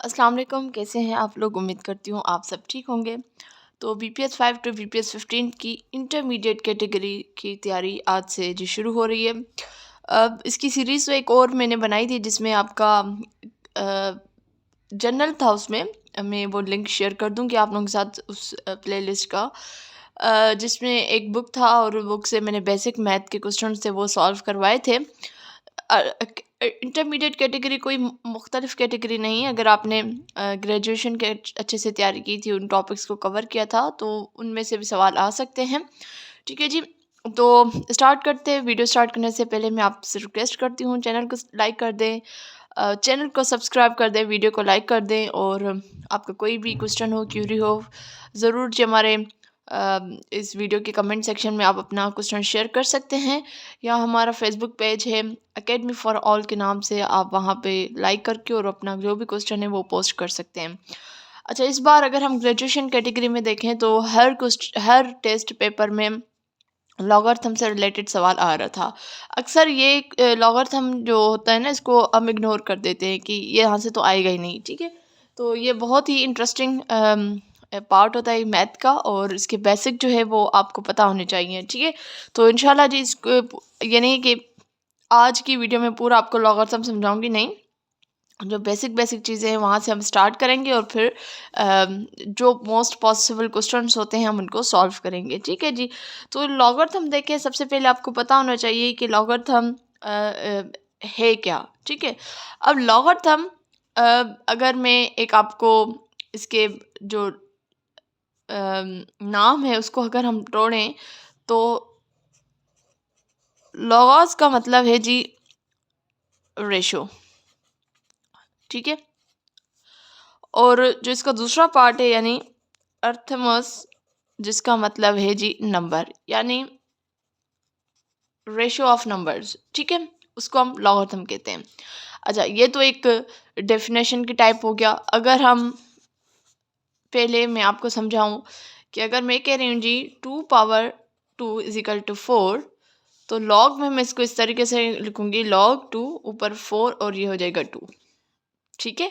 अस्सलाम वालेकुम, कैसे हैं आप लोग। उम्मीद करती हूँ आप सब ठीक होंगे। तो BPS 5 टू BPS 15 की इंटरमीडिएट कैटेगरी की तैयारी आज से जी शुरू हो रही है। अब इसकी सीरीज़ तो एक और मैंने बनाई थी जिसमें आपका जनरल था, उसमें मैं वो लिंक शेयर कर दूँगी आप लोगों के साथ उस प्लेलिस्ट का, जिसमें एक बुक था और बुक से मैंने बेसिक मैथ के क्वेश्चन थे वो सॉल्व करवाए थे। इंटरमीडिएट कैटेगरी कोई मुख्तलिफ कैटेगरी नहीं है। अगर आपने ग्रेजुएशन के अच्छे से तैयारी की थी, उन टॉपिक्स को कवर किया था, तो उनमें से भी सवाल आ सकते हैं। ठीक है जी, तो स्टार्ट करते हैं। वीडियो स्टार्ट करने से पहले मैं आपसे रिक्वेस्ट करती हूँ, चैनल को लाइक कर दें, चैनल को सब्सक्राइब कर दें, वीडियो को लाइक कर दें, और आपका कोई भी क्वेश्चन हो, क्यूरी हो, ज़रूर जी हमारे इस वीडियो के कमेंट सेक्शन में आप अपना क्वेश्चन शेयर कर सकते हैं, या हमारा फेसबुक पेज है अकेडमी फॉर ऑल के नाम से, आप वहाँ पे लाइक करके और अपना जो भी क्वेश्चन है वो पोस्ट कर सकते हैं। अच्छा, इस बार अगर हम ग्रेजुएशन कैटेगरी में देखें तो हर टेस्ट पेपर में लॉगरिथम से रिलेटेड सवाल आ रहा था। अक्सर ये लॉगरिथम जो होता है ना, इसको हम इग्नोर कर देते हैं कि ये यहाँ से तो आएगा ही नहीं। ठीक है, तो ये बहुत ही इंटरेस्टिंग पार्ट होता है मैथ का, और इसके बेसिक जो है वो आपको पता होने चाहिए। ठीक है, तो इंशाल्लाह जी इसको ये नहीं कि आज की वीडियो में पूरा आपको लॉगरिथम समझाऊंगी, नहीं, जो बेसिक बेसिक चीज़ें हैं वहाँ से हम स्टार्ट करेंगे, और फिर जो मोस्ट पॉसिबल क्वेश्चंस होते हैं हम उनको सॉल्व करेंगे। ठीक है जी, तो लॉगरिथम देखें, सबसे पहले आपको पता होना चाहिए कि लॉगरिथम है क्या। ठीक है, अब लॉगरिथम अगर मैं एक आपको इसके जो नाम है उसको अगर हम तोड़ें, तो लॉगस का मतलब है जी रेशो। ठीक है, और जो इसका दूसरा पार्ट है यानी अर्थमस, जिसका मतलब है जी नंबर, यानी रेशो ऑफ नंबर्स। ठीक है, उसको हम लॉगरिथम कहते हैं। अच्छा, ये तो एक डेफिनेशन की टाइप हो गया। अगर हम पहले मैं आपको समझाऊं कि अगर मैं कह रही हूँ जी 2 इज इक्वल टू 4, तो लॉग में मैं इसको इस तरीके से लिखूंगी, log 2 ऊपर 4 और ये हो जाएगा 2। ठीक है,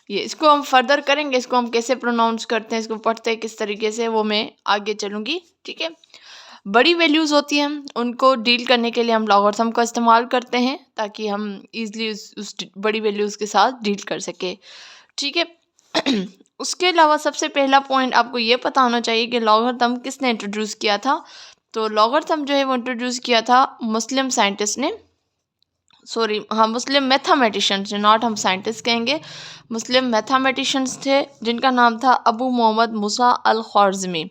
ये इसको हम फर्दर करेंगे, इसको हम कैसे प्रोनाउंस करते हैं, इसको पढ़ते हैं किस तरीके से, वो मैं आगे चलूँगी। ठीक है, बड़ी वैल्यूज़ होती हैं, उनको डील करने के लिए हम लॉगरिथम का इस्तेमाल करते हैं ताकि हम ईज़िली उस बड़ी वैल्यूज़ के साथ डील कर सके। ठीक है, उसके अलावा सबसे पहला पॉइंट आपको ये पता होना चाहिए कि लॉगरिथम किसने इंट्रोड्यूस किया था। तो लॉगरिथम जो है वो इंट्रोड्यूस किया था मुस्लिम साइंटिस्ट ने, सॉरी हाँ, मुस्लिम मैथमेटिशियंस ने, नॉट हम साइंटिस्ट कहेंगे, मुस्लिम मैथमेटिशियंस थे जिनका नाम था अबू मोहम्मद मूसा अल ख्वारिज़मी।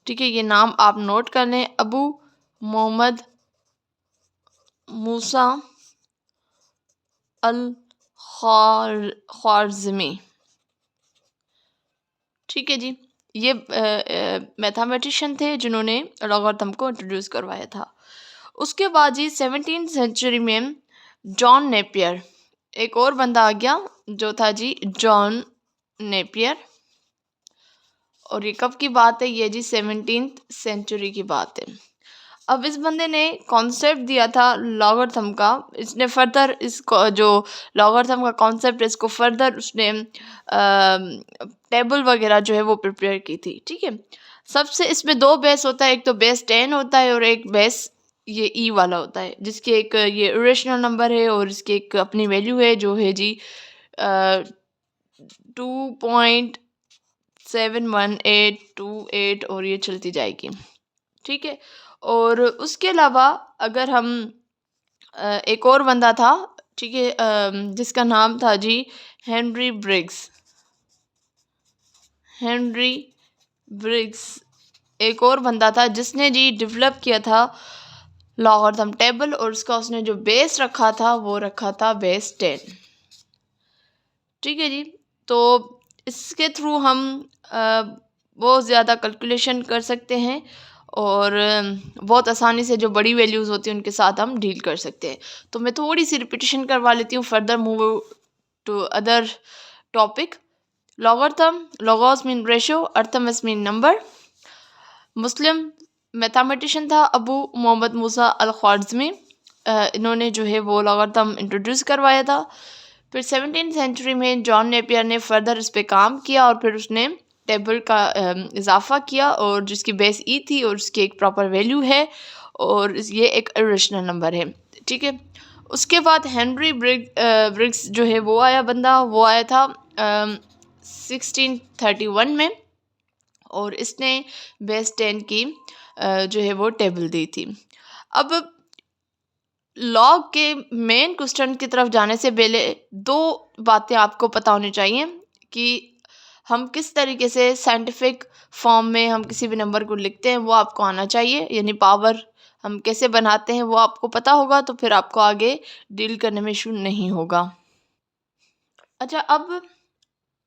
ठीक है, ये नाम आप नोट कर लें, अबू मोहम्मद मूसा अल ख्वारिज़मी। ठीक है जी, ये मैथमेटिशियन थे जिन्होंने लॉगरिथम को इंट्रोड्यूस करवाया था। उसके बाद जी 17th सेंचुरी में जॉन नेपियर, एक और बंदा आ गया जो था जी जॉन नेपियर, और ये कब की बात है, ये जी 17th सेंचुरी की बात है। अब इस बंदे ने कॉन्सेप्ट दिया था लॉगरिथम का, इसने फर्दर इसको जो लॉगरिथम का कॉन्सेप्ट है इसको फर्दर उसने टेबल वगैरह जो है वो प्रिपेयर की थी। ठीक है, सबसे इसमें दो बेस होता है, एक तो बेस 10 होता है और एक बेस ये ई वाला होता है, जिसके एक ये इरेशनल नंबर है और इसकी एक अपनी वैल्यू है जो है जी 2.71828, और ये चलती जाएगी। ठीक है, और उसके अलावा अगर हम एक और बंदा था, ठीक है, जिसका नाम था जी हेनरी ब्रिग्स। हेनरी ब्रिग्स एक और बंदा था जिसने जी डेवलप किया था लॉगरिथम टेबल, और उसका उसने जो बेस रखा था वो रखा था बेस 10। ठीक है जी, तो इसके थ्रू हम बहुत ज़्यादा कैलकुलेशन कर सकते हैं, और बहुत आसानी से जो बड़ी वैल्यूज़ होती हैं उनके साथ हम डील कर सकते हैं। तो मैं थोड़ी सी रिपीटिशन करवा लेती हूँ, further move to other topic. Logarithm, logos mean ratio, arithmos mean number. Muslim mathematician था अबू मोहम्मद मूसा अल ख्वारिज़मी, इन्होंने जो है वो लॉगरिथम इंट्रोड्यूस करवाया था। फिर 17th सेंचुरी में जॉन नेपियर ने फर्दर इस पे काम किया और फिर उसने टेबल का इजाफा किया और जिसकी बेस ई थी और उसकी एक प्रॉपर वैल्यू है और ये एक इरेशनल नंबर है। ठीक है, उसके बाद हेनरी ब्रिग्स जो है वो आया बंदा, वो आया था 1631 में और इसने बेस 10 की जो है वो टेबल दी थी। अब लॉग के मेन क्वेश्चन की तरफ जाने से पहले दो बातें आपको पता होनी चाहिए कि हम किस तरीके से साइंटिफिक फॉर्म में हम किसी भी नंबर को लिखते हैं, वो आपको आना चाहिए। यानी पावर हम कैसे बनाते हैं वो आपको पता होगा, तो फिर आपको आगे डील करने में इशू नहीं होगा। अच्छा, अब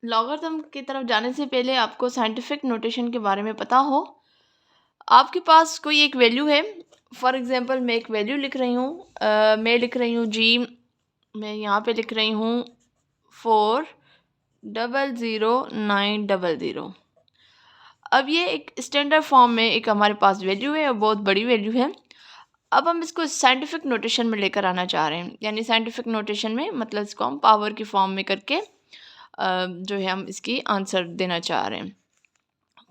लॉगरिथम की तरफ जाने से पहले आपको साइंटिफिक नोटेशन के बारे में पता हो। आपके पास कोई एक वैल्यू है, फॉर एग्जांपल मैं एक वैल्यू लिख रही हूँ, मैं लिख रही हूँ जी, मैं यहाँ पे लिख रही हूँ 4000900। अब ये एक स्टैंडर्ड फॉर्म में एक हमारे पास वैल्यू है और बहुत बड़ी वैल्यू है। अब हम इसको साइंटिफिक नोटेशन में लेकर आना चाह रहे हैं, यानी साइंटिफिक नोटेशन में मतलब इसको हम पावर की फॉर्म में करके जो है हम इसकी आंसर देना चाह रहे हैं।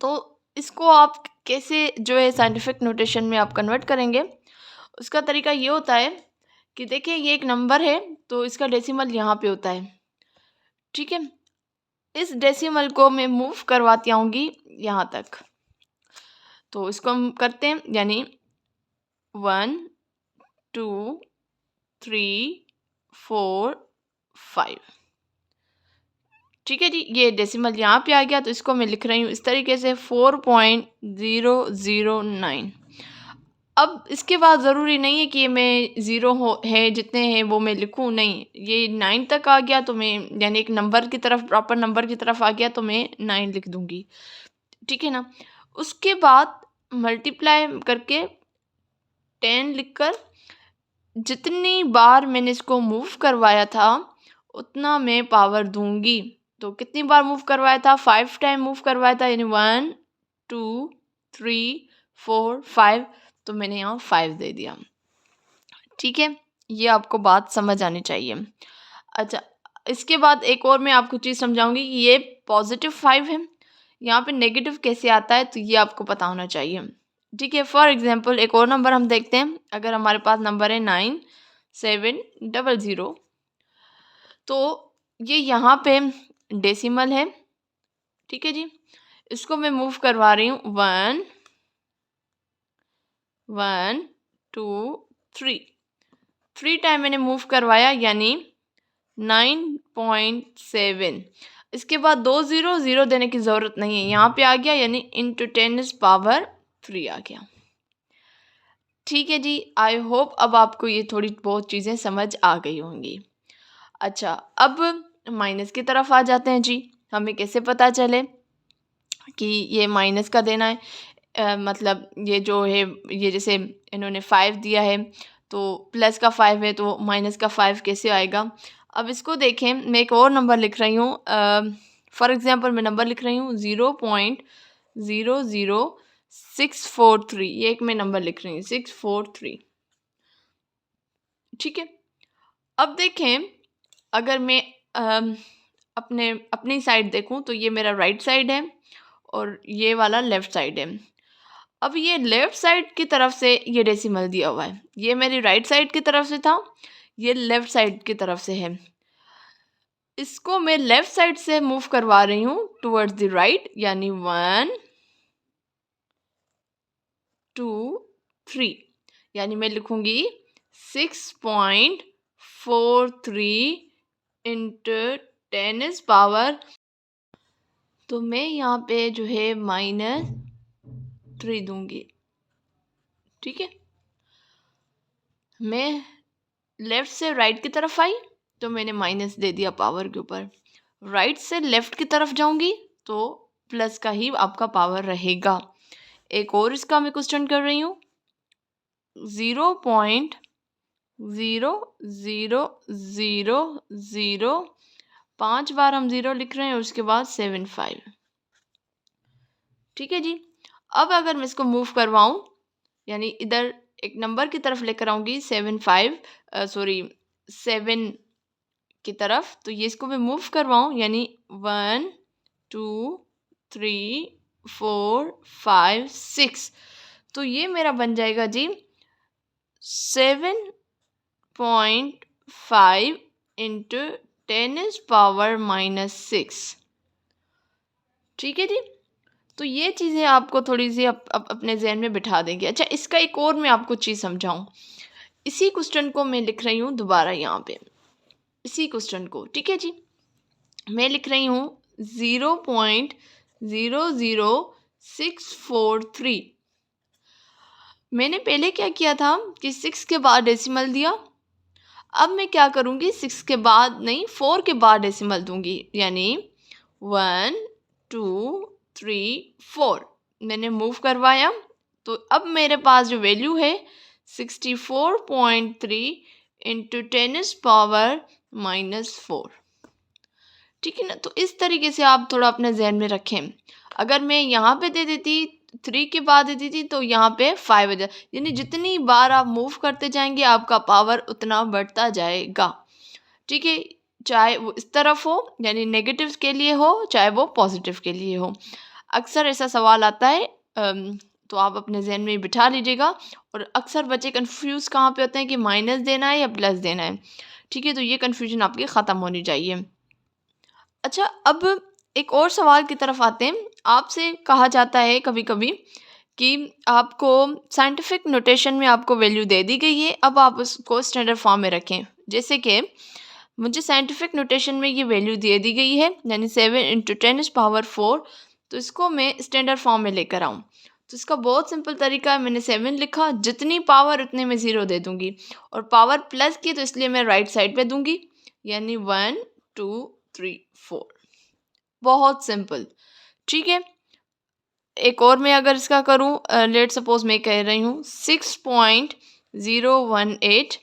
तो इसको आप कैसे जो है साइंटिफिक नोटेशन में आप कन्वर्ट करेंगे, उसका तरीका ये होता है कि देखिए ये एक नंबर है तो इसका डेसिमल यहाँ पे होता है। ठीक है, इस डेसिमल को मैं मूव करवाती आऊँगी यहाँ तक, तो इसको हम करते हैं, यानी 1 2 3 4 5। ठीक है जी, ये डेसिमल यहाँ पे आ गया तो इसको मैं लिख रही हूँ इस तरीके से 4.009। अब इसके बाद ज़रूरी नहीं है कि ये मैं ज़ीरो है जितने हैं वो मैं लिखूँ, नहीं, ये 9 तक आ गया तो मैं यानी एक नंबर की तरफ, प्रॉपर नंबर की तरफ आ गया तो मैं 9 लिख दूँगी। ठीक है ना, उसके बाद मल्टीप्लाई करके 10 लिखकर जितनी बार मैंने इसको मूव करवाया था उतना मैं पावर दूंगी। तो कितनी बार मूव करवाया था, 5 टाइम मूव करवाया था, यानी 1 2 3 4 5, तो मैंने यहाँ 5 दे दिया। ठीक है, ये आपको बात समझ आनी चाहिए। अच्छा, इसके बाद एक और मैं आपको चीज़ समझाऊंगी कि ये +5 है, यहाँ पे नेगेटिव कैसे आता है, तो ये आपको पता होना चाहिए। ठीक है, फॉर एग्जांपल एक और नंबर हम देखते हैं। अगर हमारे पास नंबर है 9700, तो ये यहाँ पे डेसिमल है। ठीक है जी, इसको मैं मूव करवा रही हूँ 1 1 2 3 टाइम मैंने मूव करवाया, यानी 9.7। इसके बाद 2 0 देने की ज़रूरत नहीं है, यहाँ पे आ गया, यानी इंटू 10⁻³ आ गया। ठीक है जी, आई होप अब आपको ये थोड़ी बहुत चीज़ें समझ आ गई होंगी। अच्छा, अब माइनस की तरफ आ जाते हैं जी। हमें कैसे पता चले कि ये माइनस का देना है, मतलब ये जो है, ये जैसे इन्होंने 5 दिया है तो प्लस का 5 है तो माइनस का 5 कैसे आएगा। अब इसको देखें, मैं एक और नंबर लिख रही हूँ, फॉर एग्जांपल मैं नंबर लिख रही हूँ 0.00643। ये एक मैं नंबर लिख रही हूँ 643। ठीक है, अब देखें, अगर मैं अपनी साइड देखूं तो ये मेरा राइट साइड है और ये वाला लेफ़्ट साइड है। अब ये लेफ़्ट साइड की तरफ से ये डेसिमल दिया हुआ है, ये मेरी राइट साइड की तरफ से था, ये लेफ़्ट साइड की तरफ से है। इसको मैं लेफ़्ट साइड से मूव करवा रही हूँ टुवर्ड्स द राइट, यानी 1 2 3, यानी मैं लिखूँगी 6.43 इंटू 10⁻, तो मैं यहाँ पे जो है -3 दूंगी। ठीक है, मैं लेफ़्ट से राइट की तरफ आई तो मैंने माइनस दे दिया पावर के ऊपर, राइट से लेफ़्ट की तरफ जाऊंगी तो प्लस का ही आपका पावर रहेगा। एक और इसका मैं क्वेश्चन कर रही हूँ, 0.0000, 5 बार हम 0 लिख रहे हैं, उसके बाद 75। ठीक है जी, अब अगर मैं इसको मूव करवाऊँ, यानी इधर एक नंबर की तरफ लेकर आऊँगी 7 की तरफ, तो ये इसको मैं मूव करवाऊँ, यानी 1 2 3 4 5 6, तो ये मेरा बन जाएगा जी 7.5 इंटू 10⁻⁻6। ठीक है जी। तो ये चीज़ें आपको थोड़ी सी अपने जहन में बिठा देंगे। अच्छा, इसका एक और मैं आपको चीज़ समझाऊँ। इसी क्वेश्चन को मैं लिख रही हूँ दोबारा यहाँ पे, इसी क्वेश्चन को, ठीक है जी। मैं लिख रही हूँ 0.00643। मैंने पहले क्या किया था कि 6 के बाद डेसिमल दिया। अब मैं क्या करूँगी, 6 के बाद नहीं, 4 के बाद डेसिमल दूंगी, यानी 1 2 3 4। मैंने मूव करवाया, तो अब मेरे पास जो वैल्यू है 64.3 इंटू 10⁻⁻4। ठीक है ना। तो इस तरीके से आप थोड़ा अपने जहन में रखें। अगर मैं यहाँ पे दे देती 3 के बाद दे देती तो यहाँ पे 5 हो जाए, यानी जितनी बार आप मूव करते जाएंगे आपका पावर उतना बढ़ता जाएगा। ठीक है, चाहे वो इस तरफ हो यानी नेगेटिव के लिए हो, चाहे वो पॉजिटिव के लिए हो। अक्सर ऐसा सवाल आता है, तो आप अपने जहन में बिठा लीजिएगा। और अक्सर बच्चे कंफ्यूज कहाँ पे होते हैं कि माइनस देना है या प्लस देना है। ठीक है, तो ये कन्फ्यूजन आपकी ख़त्म होनी चाहिए। अच्छा, अब एक और सवाल की तरफ आते हैं। आपसे कहा जाता है कभी कभी कि आपको साइंटिफिक नोटेशन में आपको वैल्यू दे दी गई है, अब आप उसको स्टैंडर्ड फॉर्म में रखें। जैसे कि मुझे साइंटिफिक नोटेशन में ये वैल्यू दे दी गई है, यानी 7 इंटू 10⁻⁴, तो इसको मैं स्टैंडर्ड फॉर्म में लेकर आऊँ। तो इसका बहुत सिंपल तरीका है, मैंने 7 लिखा, जितनी पावर उतने में 0 दे दूंगी, और पावर प्लस की तो इसलिए मैं राइट साइड पे दूंगी, यानी 1 2 3 4। बहुत सिंपल। ठीक है, एक और मैं अगर इसका करूँ, लेट सपोज मैं कह रही हूँ 6.018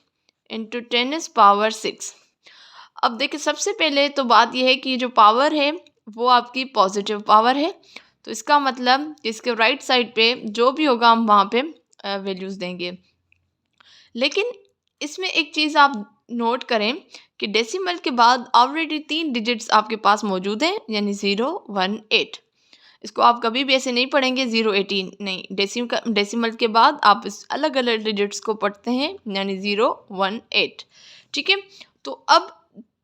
इंटू 10⁻⁶। अब देखिए, सबसे पहले तो बात यह है कि जो पावर है वो आपकी पॉजिटिव पावर है, तो इसका मतलब कि इसके राइट साइड पे जो भी होगा हम वहाँ पे वैल्यूज़ देंगे। लेकिन इसमें एक चीज़ आप नोट करें कि डेसिमल के बाद ऑलरेडी 3 डिजिट्स आपके पास मौजूद हैं, यानी 0 1 8। इसको आप कभी भी ऐसे नहीं पढ़ेंगे 0 18, नहीं, डेसिमल के बाद आप इस अलग अलग डिजिट्स को पढ़ते हैं, यानी 0 1 8। ठीक है, तो अब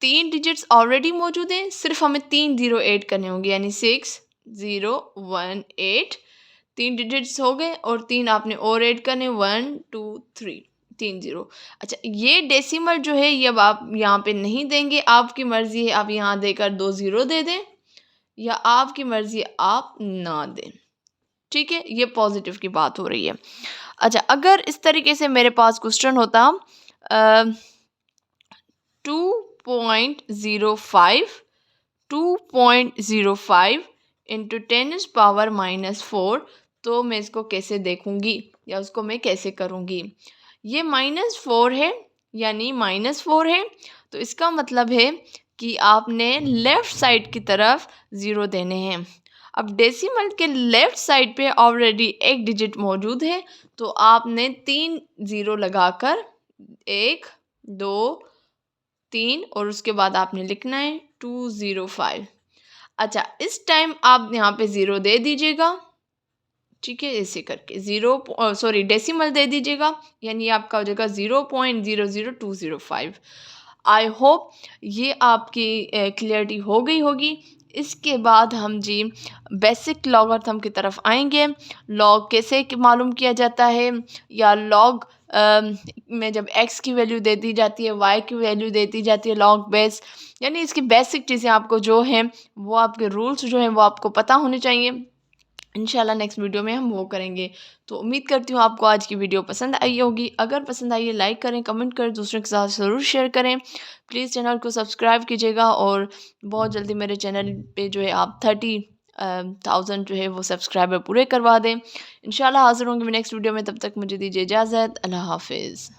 3 डिजिट्स ऑलरेडी मौजूद हैं, सिर्फ हमें 3 0 ऐड करने होंगे, यानी 6 0 1 8। 3 डिजिट्स हो गए और 3 आपने और ऐड करने, 1 2 3, 3 0। अच्छा, ये डेसिमल जो है ये अब आप यहाँ पे नहीं देंगे, आपकी मर्जी है, आप यहाँ देकर 2 0 दे दें या आपकी मर्जी आप ना दें। ठीक है, ये पॉजिटिव की बात हो रही है। अच्छा, अगर इस तरीके से मेरे पास क्वेश्चन होता 2.05 इंटू 10⁻⁻4, तो मैं इसको कैसे देखूंगी या उसको मैं कैसे करूंगी। ये -4 है, यानी -4 है, तो इसका मतलब है कि आपने लेफ़्ट साइड की तरफ 0 देने हैं। अब डेसिमल के लेफ़्ट साइड पे ऑलरेडी एक डिजिट मौजूद है, तो आपने 3 0 लगाकर 1 2 3 और उसके बाद आपने लिखना है 205। अच्छा, इस टाइम आप यहाँ पे 0 दे दीजिएगा। ठीक है, ऐसे करके डेसिमल दे दीजिएगा, यानी आपका हो जाएगा 0.00205। आई होप ये आपकी क्लियरिटी हो गई होगी। इसके बाद हम जी बेसिक लॉगरिथम की तरफ आएंगे। लॉग कैसे मालूम किया जाता है, या लॉग में जब x की वैल्यू दे दी जाती है, y की वैल्यू दे दी जाती है, लॉग बेस, यानी इसकी बेसिक चीज़ें आपको जो हैं वो आपके रूल्स जो हैं वो आपको पता होने चाहिए। इंशाल्लाह नेक्स्ट वीडियो में हम वो करेंगे। तो उम्मीद करती हूँ आपको आज की वीडियो पसंद आई होगी। अगर पसंद आई है लाइक करें, कमेंट करें, दूसरों के साथ ज़रूर शेयर करें। प्लीज़ चैनल को सब्सक्राइब कीजिएगा, और बहुत जल्दी मेरे चैनल पे जो है आप 30,000 जो है वो सब्सक्राइबर पूरे करवा दें। इंशाल्लाह हाज़िर होंगे मैं नेक्स्ट वीडियो में, तब तक मुझे दीजिए इजाज़त। अल्लाह हाफ़िज़।